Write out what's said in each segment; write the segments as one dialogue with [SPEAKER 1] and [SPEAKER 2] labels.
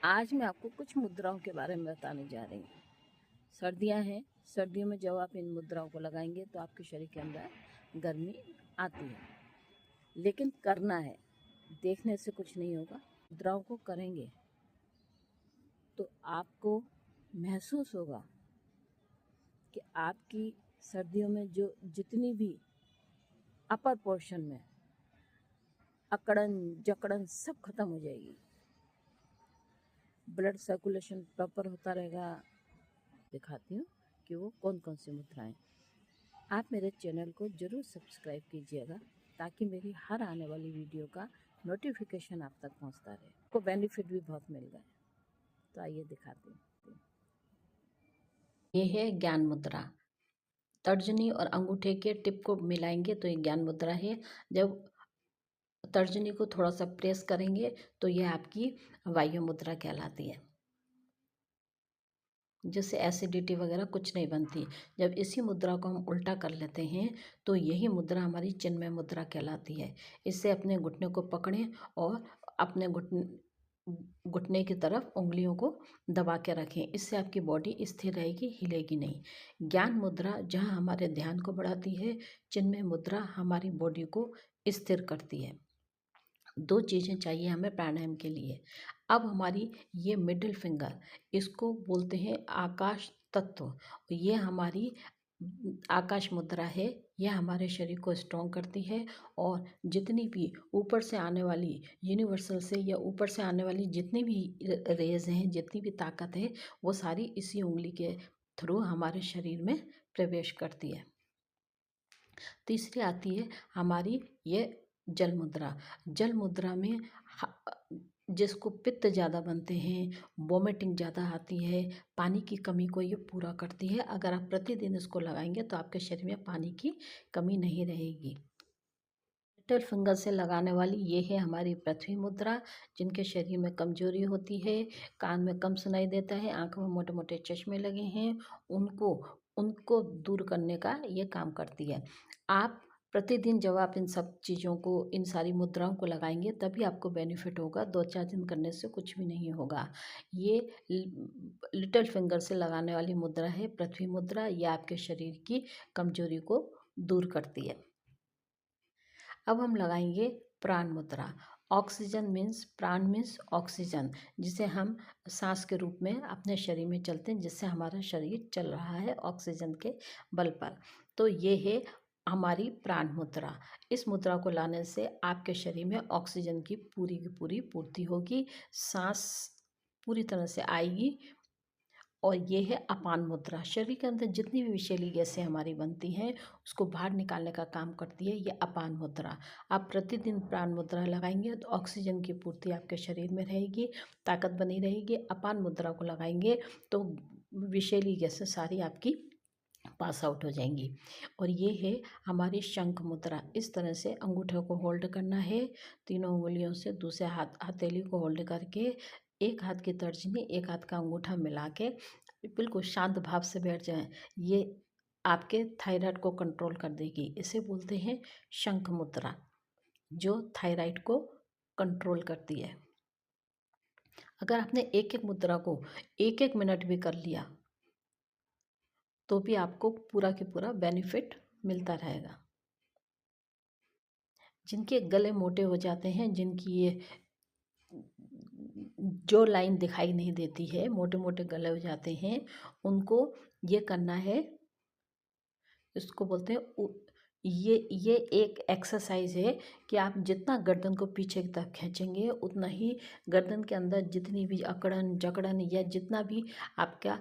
[SPEAKER 1] आज मैं आपको कुछ मुद्राओं के बारे में बताने जा रही हूँ। सर्दियाँ हैं, सर्दियों में जब आप इन मुद्राओं को लगाएंगे तो आपके शरीर के अंदर गर्मी आती है, लेकिन करना है। देखने से कुछ नहीं होगा। मुद्राओं को करेंगे तो आपको महसूस होगा कि आपकी सर्दियों में जो जितनी भी अपर पोर्शन में अकड़न जकड़न सब खत्म हो जाएगी। ब्लड सर्कुलेशन प्रॉपर होता रहेगा। दिखाती हूँ कि वो कौन कौन सी मुद्राएं। आप मेरे चैनल को ज़रूर सब्सक्राइब कीजिएगा ताकि मेरी हर आने वाली वीडियो का नोटिफिकेशन आप तक पहुंचता रहे। आपको बेनिफिट भी बहुत मिल गए। तो आइए दिखाती हूँ। ये है ज्ञान मुद्रा। तर्जनी और अंगूठे के टिप को मिलाएंगे तो ये ज्ञान मुद्रा है। जब तर्जनी को थोड़ा सा प्रेस करेंगे तो यह आपकी वायु मुद्रा कहलाती है, जिससे एसिडिटी वगैरह कुछ नहीं बनती। जब इसी मुद्रा को हम उल्टा कर लेते हैं तो यही मुद्रा हमारी चिन्मय मुद्रा कहलाती है। इससे अपने घुटने को पकड़ें और अपने घुटने की तरफ उंगलियों को दबा के रखें। इससे आपकी बॉडी स्थिर रहेगी, हिलेगी नहीं। ज्ञान मुद्रा जहाँ हमारे ध्यान को बढ़ाती है, चिन्मय मुद्रा हमारी बॉडी को स्थिर करती है। दो चीज़ें चाहिए हमें प्राणायाम के लिए। अब हमारी ये मिडिल फिंगर, इसको बोलते हैं आकाश तत्व। ये हमारी आकाश मुद्रा है। यह हमारे शरीर को स्ट्रॉन्ग करती है और जितनी भी ऊपर से आने वाली यूनिवर्सल से या ऊपर से आने वाली जितनी भी रेज हैं, जितनी भी ताकत है, वो सारी इसी उंगली के थ्रू हमारे शरीर में प्रवेश करती है। तीसरी आती है हमारी ये जल मुद्रा। जल मुद्रा में जिसको पित्त ज़्यादा बनते हैं, वोमिटिंग ज़्यादा आती है, पानी की कमी को ये पूरा करती है। अगर आप प्रतिदिन इसको लगाएंगे तो आपके शरीर में पानी की कमी नहीं रहेगी। लिटिल फिंगर से लगाने वाली ये है हमारी पृथ्वी मुद्रा। जिनके शरीर में कमजोरी होती है, कान में कम सुनाई देता है, आंखों में मोटे मोटे चश्मे लगे हैं, उनको उनको दूर करने का ये काम करती है। आप प्रतिदिन जब आप इन सब चीज़ों को, इन सारी मुद्राओं को लगाएंगे तभी आपको बेनिफिट होगा। 2-4 दिन करने से कुछ भी नहीं होगा। ये लिटिल फिंगर से लगाने वाली मुद्रा है पृथ्वी मुद्रा। ये आपके शरीर की कमजोरी को दूर करती है। अब हम लगाएंगे प्राण मुद्रा। ऑक्सीजन मीन्स, प्राण मीन्स ऑक्सीजन, जिसे हम सांस के रूप में अपने शरीर में चलते हैं, जिससे हमारा शरीर चल रहा है ऑक्सीजन के बल पर। तो ये है हमारी प्राण मुद्रा। इस मुद्रा को लाने से आपके शरीर में ऑक्सीजन की पूरी पूर्ति होगी, सांस पूरी तरह से आएगी। और ये है अपान मुद्रा। शरीर के अंदर जितनी भी विषैली गैसें हमारी बनती हैं, उसको बाहर निकालने का काम करती है ये अपान मुद्रा। आप प्रतिदिन प्राण मुद्रा लगाएंगे तो ऑक्सीजन की पूर्ति आपके शरीर में रहेगी, ताकत बनी रहेगी। अपान मुद्रा को लगाएंगे तो विषैली गैसें सारी आपकी पास आउट हो जाएंगी। और ये है हमारी शंख मुद्रा। इस तरह से अंगूठे को होल्ड करना है, तीनों उंगलियों से दूसरे हथेली को होल्ड करके एक हाथ की तर्जनी एक हाथ का अंगूठा मिला के बिल्कुल शांत भाव से बैठ जाएं। ये आपके थायराइड को कंट्रोल कर देगी। इसे बोलते हैं शंख मुद्रा, जो थायराइड को कंट्रोल करती है। अगर आपने एक एक मुद्रा को एक एक मिनट भी कर लिया तो भी आपको पूरा के पूरा बेनिफिट मिलता रहेगा। जिनके गले मोटे हो जाते हैं, जिनकी ये जो लाइन दिखाई नहीं देती है, मोटे मोटे गले हो जाते हैं, उनको ये करना है। इसको बोलते हैं ये एक एक्सरसाइज है कि आप जितना गर्दन को पीछे की तरफ खींचेंगे उतना ही गर्दन के अंदर जितनी भी अकड़न जकड़न या जितना भी आपका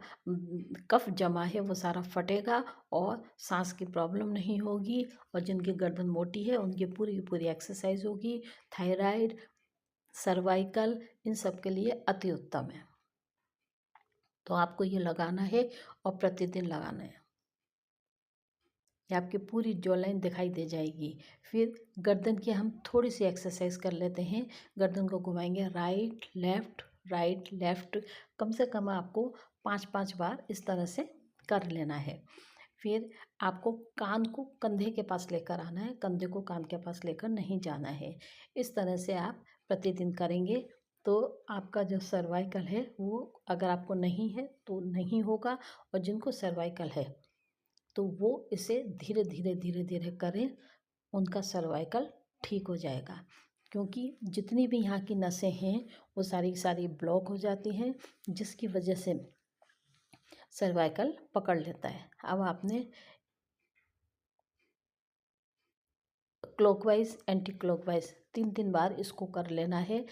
[SPEAKER 1] कफ जमा है वो सारा फटेगा और सांस की प्रॉब्लम नहीं होगी। और जिनकी गर्दन मोटी है उनकी पूरी की पूरी एक्सरसाइज होगी। थायराइड, सर्वाइकल, इन सब के लिए अति उत्तम है। तो आपको ये लगाना है और प्रतिदिन लगाना है। ये आपकी पूरी जॉ लाइन दिखाई दे जाएगी। फिर गर्दन की हम थोड़ी सी एक्सरसाइज कर लेते हैं। गर्दन को घुमाएंगे राइट लेफ्ट, कम से कम आपको 5-5 बार इस तरह से कर लेना है। फिर आपको कान को कंधे के पास लेकर आना है, कंधे को कान के पास लेकर नहीं जाना है। इस तरह से आप प्रतिदिन करेंगे तो आपका जो सर्वाइकल है वो अगर आपको नहीं है तो नहीं होगा, और जिनको सर्वाइकल है तो वो इसे धीरे धीरे धीरे धीरे करें, उनका सर्वाइकल ठीक हो जाएगा। क्योंकि जितनी भी यहाँ की नसें हैं वो सारी सारी ब्लॉक हो जाती हैं, जिसकी वजह से सर्वाइकल पकड़ लेता है। अब आपने क्लॉकवाइज एंटी क्लॉकवाइज 3 बार इसको कर लेना है।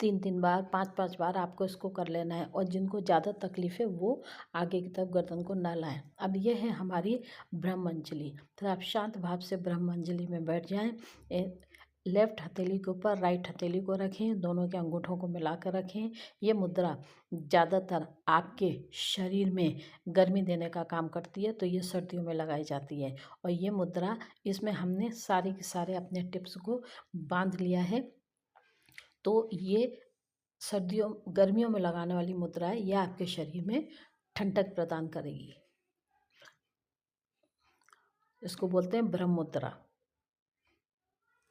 [SPEAKER 1] 3 बार 5 बार आपको इसको कर लेना है, और जिनको ज़्यादा तकलीफ़ है वो आगे की तरफ गर्दन को ना लाएं। अब ये है हमारी ब्रह्मंजलि। तो आप शांत भाव से ब्रह्मंजलि में बैठ जाएं। लेफ्ट हथेली के ऊपर राइट हथेली को रखें, दोनों के अंगूठों को मिला कर रखें। ये मुद्रा ज़्यादातर आपके शरीर में गर्मी देने का काम करती है, तो ये सर्दियों में लगाई जाती है। और ये मुद्रा, इसमें हमने सारे के सारे अपने टिप्स को बांध लिया है। तो ये सर्दियों गर्मियों में लगाने वाली मुद्रा है, यह आपके शरीर में ठंडक प्रदान करेगी। इसको बोलते हैं ब्रह्म मुद्रा।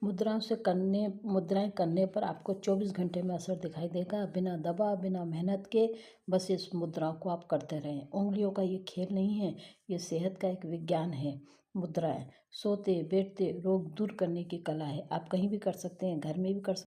[SPEAKER 1] मुद्राएं करने पर आपको 24 घंटे में असर दिखाई देगा, बिना दवा बिना मेहनत के। बस इस मुद्राओं को आप करते रहें। उंगलियों का ये खेल नहीं है, ये सेहत का एक विज्ञान है। मुद्राएं सोते बैठते रोग दूर करने की कला है। आप कहीं भी कर सकते हैं, घर में भी कर सकते हैं।